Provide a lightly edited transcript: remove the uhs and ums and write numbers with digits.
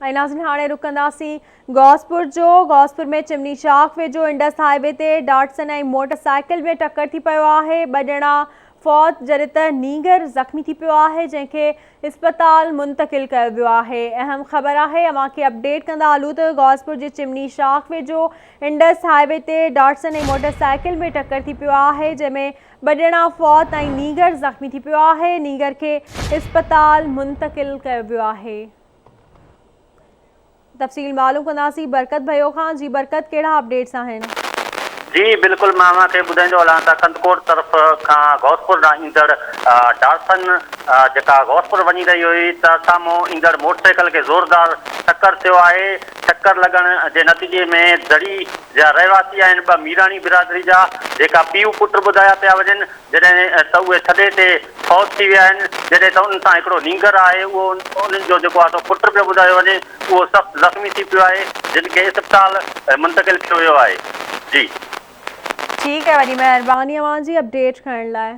ऐं नाज़रीन हाणे रुकंदासीं गौसपुर में चिमनी शाख वेझो इंडस हाईवे ते डाटसन ऐं मोटरसाइकिल में टक्कर थी पियो आहे। ॿ ॼणा फौत जॾहिं त नीगर ज़ख़्मी थी पियो आहे जंहिंखे इस्पताल मुंतक़िल कयो वियो आहे। अहम ख़बर आहे अव्हांखे अपडेट कंदा हलूं त गौसपुर जे चिमनी शाख वेझो इंडस हाईवे ते डाटसन ऐं मोटरसाइकिल में टक्कर थी पियो आहे जंहिंमें ॿ ॼणा फौत ऐं नीगर ज़ख़्मी थी पियो आहे। नीगर खे इस्पताल मुंतक़िल कयो वियो आहे। तफ़सील मालूम कंदासीं बरकत भयो खां। जी बरकत, कहिड़ा अपडेट्स आहिनि? जी बिल्कुल, मां तव्हांखे ॿुधाईंदो हलां त कंदकोट तरफ़ खां गौसपुर ॾांहुं ईंदड़ डाटसन जेका गौसपुर वञी रही हुई त साम्हूं ईंदड़ मोटरसाइकिल खे ज़ोरदार टक्कर थियो आहे। टक्कर लॻण जे नतीजे में दड़ी जा रहवासी आहिनि ॿ मीराणी बिरादरी जा, जेका पीउ पुट ॿुधाया पिया वञनि, जॾहिं त उहे थॾे ते फौत थी विया आहिनि। जॾहिं त उन सां हिकिड़ो नींगर आहे, उहो उन्हनि जो जेको आहे पुट पियो ॿुधायो वञे, उहो सख़्तु ज़ख़्मी थी पियो आहे, जिन खे इस्पताल मुंतक़िल कयो वियो आहे। जी ठीक है, वॾी महिरबानी अव्हांजी अपडेट करण लाइ।